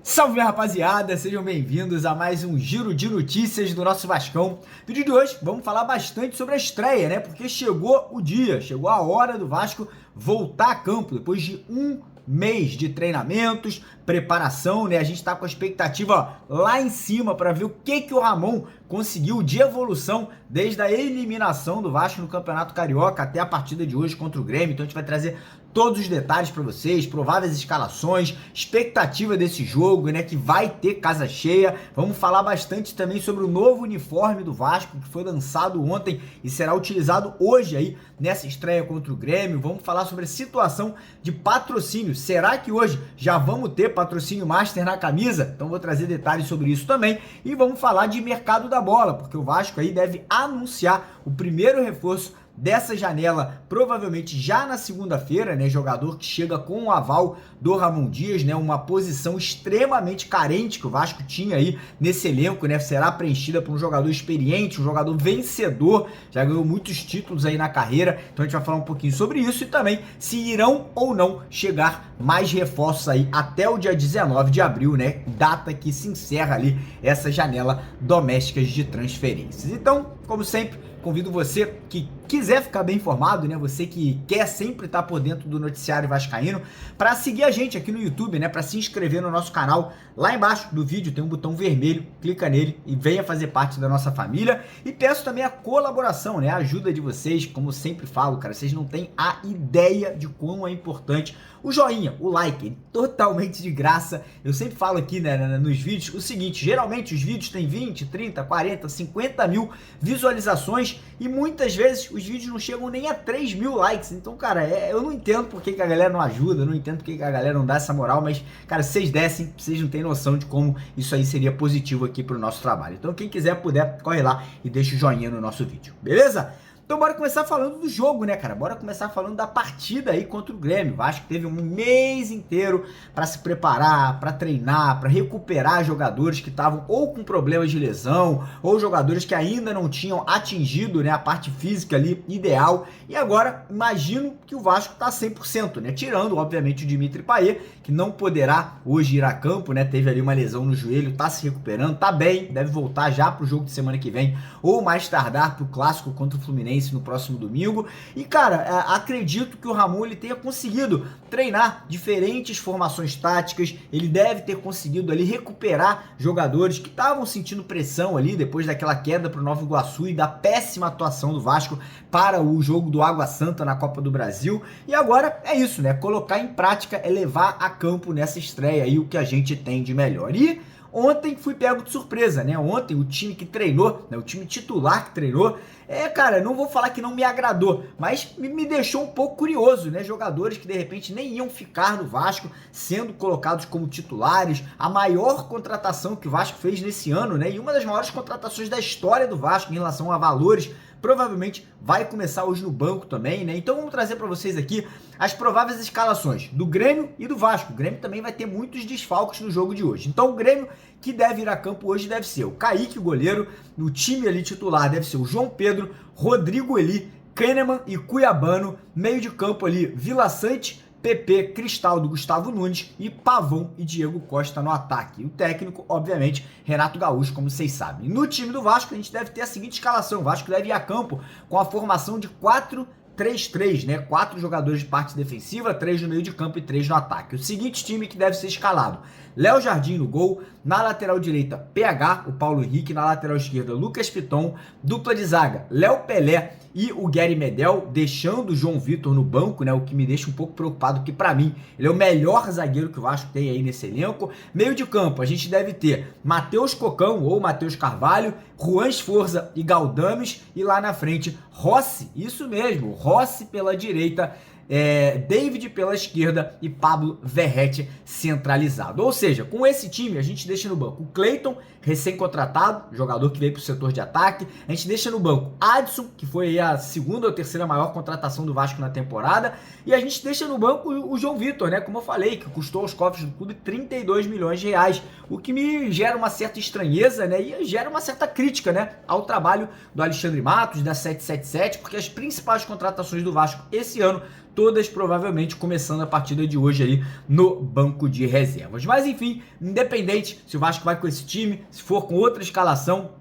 Salve, minha rapaziada, sejam bem-vindos a mais um giro de notícias do nosso Vascão. No vídeo de hoje vamos falar bastante sobre a estreia, né? Porque chegou o dia, chegou a hora do Vasco voltar a campo depois de um mês de treinamentos, preparação, né? A gente tá com a expectativa lá em cima para ver o que o Ramon conseguiu de evolução desde a eliminação do Vasco no Campeonato Carioca até a partida de hoje contra o Grêmio. Então a gente vai trazer todos os detalhes para vocês, prováveis escalações, expectativa desse jogo, né, que vai ter casa cheia. Vamos falar bastante também sobre o novo uniforme do Vasco, que foi lançado ontem e será utilizado hoje aí nessa estreia contra o Grêmio. Vamos falar sobre a situação de patrocínio. Será que hoje já vamos ter patrocínio master na camisa? Então vou trazer detalhes sobre isso também. E vamos falar de mercado da bola, porque o Vasco aí deve anunciar o primeiro reforço dessa janela, provavelmente já na segunda-feira, né? Jogador que chega com o aval do Ramon Dias, né? Uma posição extremamente carente que o Vasco tinha aí nesse elenco, né? Será preenchida por um jogador experiente, um jogador vencedor, já ganhou muitos títulos aí na carreira. Então a gente vai falar um pouquinho sobre isso e também se irão ou não chegar mais reforços aí até o dia 19 de abril, né? Data que se encerra ali essa janela doméstica de transferências. Então, como sempre, convido você que quiser ficar bem informado, né? Você que quer sempre estar por dentro do noticiário vascaíno, para seguir a gente aqui no YouTube, né? Para se inscrever no nosso canal. Lá embaixo do vídeo tem um botão vermelho, clica nele e venha fazer parte da nossa família. E peço também a colaboração, né? A ajuda de vocês, como eu sempre falo, cara, vocês não têm a ideia de como é importante o joinha, o like, totalmente de graça. Eu sempre falo aqui, né, nos vídeos o seguinte: geralmente os vídeos têm 20, 30, 40, 50 mil visualizações e muitas vezes os vídeos não chegam nem a 3 mil likes. Então, cara, eu não entendo por que a galera não ajuda, eu não entendo por que a galera não dá essa moral, mas, cara, se vocês dessem, vocês não têm noção de como isso aí seria positivo aqui pro nosso trabalho. Então, quem quiser, puder, corre lá e deixa o joinha no nosso vídeo, beleza? Então bora começar falando do jogo, né, cara? Bora começar falando da partida aí contra o Grêmio. O Vasco teve um mês inteiro para se preparar, para treinar, para recuperar jogadores que estavam ou com problemas de lesão, ou jogadores que ainda não tinham atingido, né, a parte física ali ideal. E agora, imagino que o Vasco tá 100%, né? Tirando, obviamente, o Dimitri Payet, que não poderá hoje ir a campo, né? Teve ali uma lesão no joelho, tá se recuperando, tá bem, deve voltar já pro jogo de semana que vem, ou mais tardar pro clássico contra o Fluminense no próximo domingo. E, cara, acredito que o Ramon ele tenha conseguido treinar diferentes formações táticas. Ele deve ter conseguido ali recuperar jogadores que estavam sentindo pressão ali depois daquela queda para o Nova Iguaçu e da péssima atuação do Vasco para o jogo do Água Santa na Copa do Brasil. E agora é isso, né? Colocar em prática, é levar a campo nessa estreia aí o que a gente tem de melhor. E ontem fui pego de surpresa, né? Ontem o time que treinou, né? O time titular que treinou, cara, não vou falar que não me agradou, mas me deixou um pouco curioso, né? Jogadores que de repente nem iam ficar no Vasco sendo colocados como titulares. A maior contratação que o Vasco fez nesse ano, né? E uma das maiores contratações da história do Vasco em relação a valores, provavelmente vai começar hoje no banco também, né? Então vamos trazer para vocês aqui as prováveis escalações do Grêmio e do Vasco. O Grêmio também vai ter muitos desfalques no jogo de hoje. Então o Grêmio que deve ir a campo hoje deve ser o Kaique, o goleiro. No time ali titular deve ser o João Pedro, Rodrigo Eli, Kahneman e Cuiabano. Meio de campo ali, Vila Sante, PP, Cristaldo, Gustavo Nunes e Pavão e Diego Costa no ataque. E o técnico, obviamente, Renato Gaúcho, como vocês sabem. No time do Vasco, a gente deve ter a seguinte escalação. O Vasco deve ir a campo com a formação de 4-3-3, né? 4 jogadores de parte defensiva, 3 no meio de campo e 3 no ataque. O seguinte time que deve ser escalado: Léo Jardim no gol, na lateral direita, PH, o Paulo Henrique, na lateral esquerda, Lucas Piton, dupla de zaga, Léo Pelé e o Gary Medel, deixando o João Vitor no banco, né? O que me deixa um pouco preocupado, porque para mim ele é o melhor zagueiro que o Vasco tem aí nesse elenco. Meio de campo, a gente deve ter Matheus Cocão ou Matheus Carvalho, Juan Esforza e Galdames, e lá na frente, Rossi, isso mesmo, Rossi pela direita, David pela esquerda e Pablo Verratti centralizado. Ou seja, com esse time a gente deixa no banco o Cleiton, recém-contratado, jogador que veio para o setor de ataque. A gente deixa no banco Adson, que foi a segunda ou terceira maior contratação do Vasco na temporada. E a gente deixa no banco o João Vitor, né? Como eu falei, que custou aos cofres do clube 32 milhões de reais. O que me gera uma certa estranheza, né? E gera uma certa crítica, né? Ao trabalho do Alexandre Matos, da 777, porque as principais contratações do Vasco esse ano, todas provavelmente começando a partida de hoje ali no banco de reservas. Mas enfim, independente se o Vasco vai com esse time, se for com outra escalação,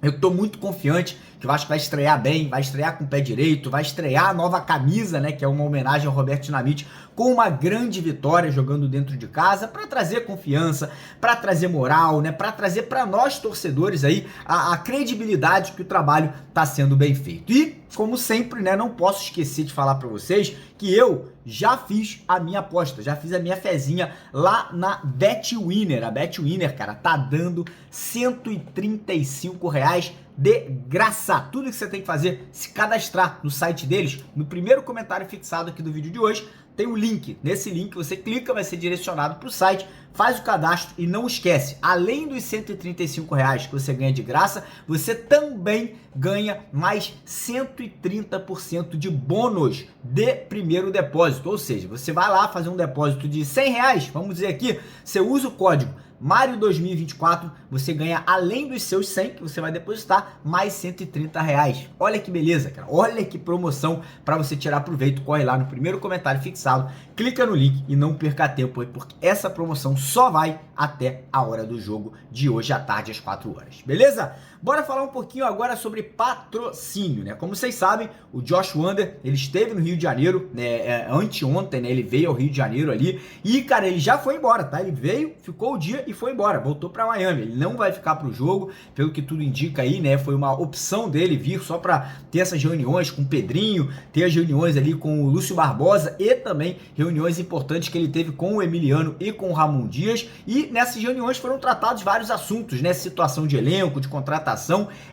eu tô muito confiante que o Vasco vai estrear bem, vai estrear com o pé direito, vai estrear a nova camisa, né, que é uma homenagem ao Roberto Dinamite, com uma grande vitória jogando dentro de casa, para trazer confiança, para trazer moral, né, para trazer para nós torcedores aí a credibilidade que o trabalho tá sendo bem feito. E, como sempre, né, não posso esquecer de falar para vocês que eu já fiz a minha aposta, já fiz a minha fezinha lá na BetWinner. A BetWinner, cara, tá dando R$135 de graça. Tudo que você tem que fazer, se cadastrar no site deles, no primeiro comentário fixado aqui do vídeo de hoje, tem um link. Nesse link você clica, vai ser direcionado para o site, faz o cadastro e não esquece, além dos R$135 que você ganha de graça, você também ganha mais 130% de bônus de primeiro depósito. Ou seja, você vai lá fazer um depósito de R$100, vamos dizer aqui, você usa o código Mário 2024, você ganha, além dos seus 100 que você vai depositar, mais R$130. Olha que beleza, cara. Olha que promoção para você tirar proveito. Corre lá no primeiro comentário fixado, clica no link e não perca tempo aí, porque essa promoção só vai até a hora do jogo de hoje à tarde, às 4 horas. Beleza? Bora falar um pouquinho agora sobre patrocínio, né? Como vocês sabem, o Josh Wander, ele esteve no Rio de Janeiro, né, anteontem, né? Ele veio ao Rio de Janeiro ali e, cara, ele já foi embora, tá? Ele veio, ficou o dia e foi embora, voltou para Miami. Ele não vai ficar pro jogo, pelo que tudo indica aí, né? Foi uma opção dele vir só para ter essas reuniões com o Pedrinho, ter as reuniões ali com o Lúcio Barbosa e também reuniões importantes que ele teve com o Emiliano e com o Ramon Dias. E nessas reuniões foram tratados vários assuntos, né? Situação de elenco, de contratação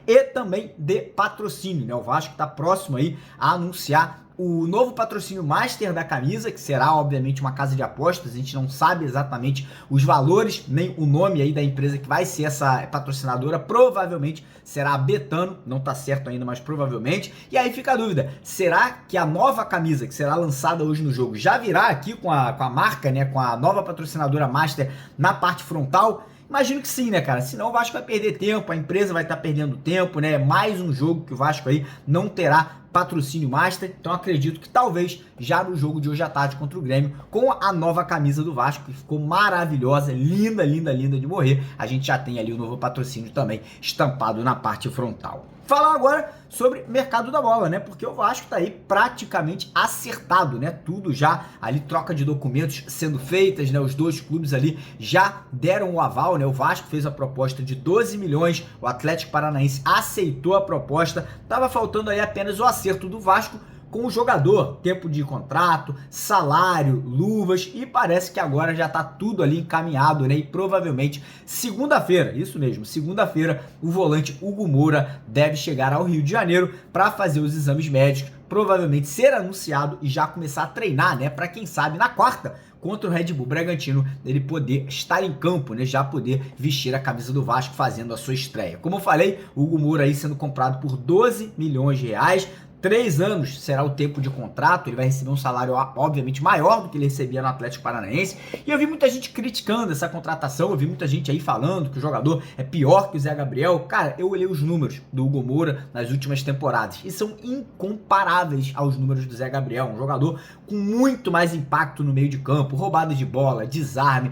e também de patrocínio, né? O Vasco está próximo aí a anunciar o novo patrocínio master da camisa, que será obviamente uma casa de apostas. A gente não sabe exatamente os valores, nem o nome aí da empresa que vai ser essa patrocinadora. Provavelmente será a Betano, não tá certo ainda, mas provavelmente. E aí fica a dúvida, será que a nova camisa que será lançada hoje no jogo já virá aqui com a marca, né, com a nova patrocinadora master na parte frontal? Imagino que sim, né, cara? Senão o Vasco vai perder tempo, a empresa vai estar perdendo tempo, né? Mais um jogo que o Vasco aí não terá patrocínio master. Então acredito que talvez já no jogo de hoje à tarde contra o Grêmio, com a nova camisa do Vasco, que ficou maravilhosa, linda, linda, linda de morrer, a gente já tem ali o novo patrocínio também estampado na parte frontal. Falar agora sobre mercado da bola, né? Porque o Vasco tá aí praticamente acertado, né? Tudo já ali, troca de documentos sendo feitas, né? Os dois clubes ali já deram o aval, né? O Vasco fez a proposta de 12 milhões, o Atlético Paranaense aceitou a proposta, tava faltando aí apenas o acerto do Vasco com o jogador, tempo de contrato, salário, luvas, e parece que agora já tá tudo ali encaminhado, né? E provavelmente segunda-feira, isso mesmo, segunda-feira, o volante Hugo Moura deve chegar ao Rio de Janeiro para fazer os exames médicos, provavelmente ser anunciado e já começar a treinar, né? Para quem sabe na quarta, contra o Red Bull Bragantino, ele poder estar em campo, né? Já poder vestir a camisa do Vasco fazendo a sua estreia. Como eu falei, o Hugo Moura aí sendo comprado por 12 milhões de reais, 3 anos será o tempo de contrato, ele vai receber um salário obviamente maior do que ele recebia no Atlético Paranaense, e eu vi muita gente criticando essa contratação, eu vi muita gente aí falando que o jogador é pior que o Zé Gabriel. Cara, eu olhei os números do Hugo Moura nas últimas temporadas, e são incomparáveis aos números do Zé Gabriel, um jogador com muito mais impacto no meio de campo, roubada de bola, desarme,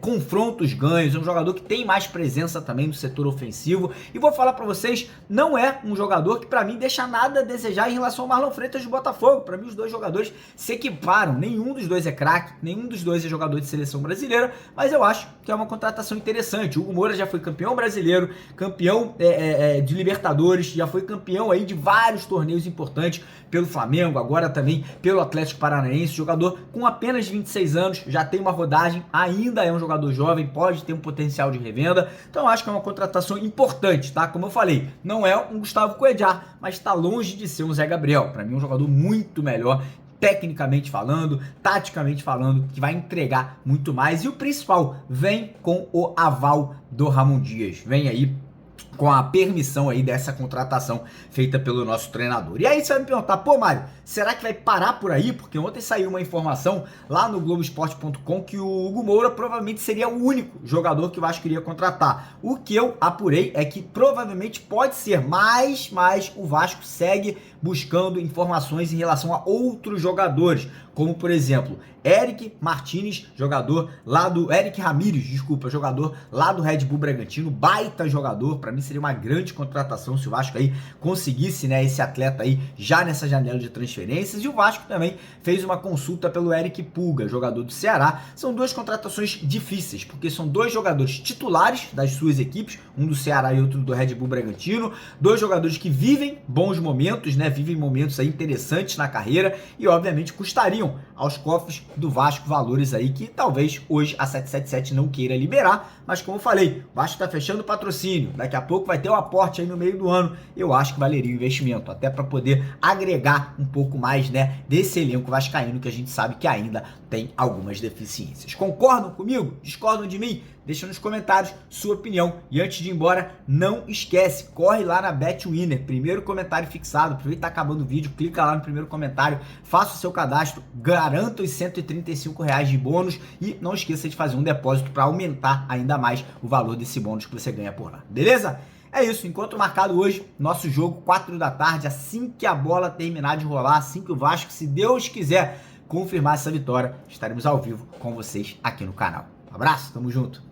confrontos ganhos, é um jogador que tem mais presença também no setor ofensivo, e vou falar pra vocês, não é um jogador que pra mim deixa nada a desejar em relação ao Marlon Freitas do Botafogo. Para mim os dois jogadores se equiparam, nenhum dos dois é craque, nenhum dos dois é jogador de seleção brasileira, mas eu acho que é uma contratação interessante. O Hugo Moura já foi campeão brasileiro, campeão de Libertadores, já foi campeão aí de vários torneios importantes pelo Flamengo, agora também pelo Atlético Paranaense, jogador com apenas 26 anos, já tem uma rodagem, ainda é um jogador jovem, pode ter um potencial de revenda, então eu acho que é uma contratação importante, tá? Como eu falei, não é um Gustavo Coedjar, mas está longe de ser um Zé Gabriel. Para mim, um jogador muito melhor, tecnicamente falando, taticamente falando, que vai entregar muito mais. E o principal, vem com o aval do Ramon Dias. Vem aí com a permissão aí dessa contratação feita pelo nosso treinador. E aí você vai me perguntar, pô, Mário, será que vai parar por aí? Porque ontem saiu uma informação lá no Globoesporte.com que o Hugo Moura provavelmente seria o único jogador que o Vasco iria contratar. O que eu apurei é que provavelmente pode ser, mas o Vasco segue buscando informações em relação a outros jogadores, como por exemplo, Eric Martínez, jogador lá do Eric Ramírez, desculpa, jogador lá do Red Bull Bragantino, baita jogador, para mim seria uma grande contratação se o Vasco aí conseguisse, né, esse atleta aí já nessa janela de transferências. E o Vasco também fez uma consulta pelo Eric Pulga, jogador do Ceará. São duas contratações difíceis, porque são dois jogadores titulares das suas equipes, um do Ceará e outro do Red Bull Bragantino, dois jogadores que vivem bons momentos, né, vivem momentos aí interessantes na carreira e obviamente custariam aos cofres do Vasco valores aí que talvez hoje a 777 não queira liberar, mas como eu falei, o Vasco tá fechando o patrocínio, daqui a pouco vai ter um aporte aí no meio do ano, eu acho que valeria o investimento, até para poder agregar um pouco mais, né, desse elenco vascaíno que a gente sabe que ainda tem algumas deficiências. Concordam comigo? Discordam de mim? Deixa nos comentários sua opinião. E antes de ir embora, não esquece, corre lá na BetWinner, primeiro comentário fixado, aproveita que tá acabando o vídeo, clica lá no primeiro comentário, faça o seu cadastro, garanta os R$135 de bônus e não esqueça de fazer um depósito para aumentar ainda mais o valor desse bônus que você ganha por lá, beleza? É isso, enquanto marcado hoje, nosso jogo 4 da tarde, assim que a bola terminar de rolar, assim que o Vasco, se Deus quiser, confirmar essa vitória, estaremos ao vivo com vocês aqui no canal. Um abraço, tamo junto!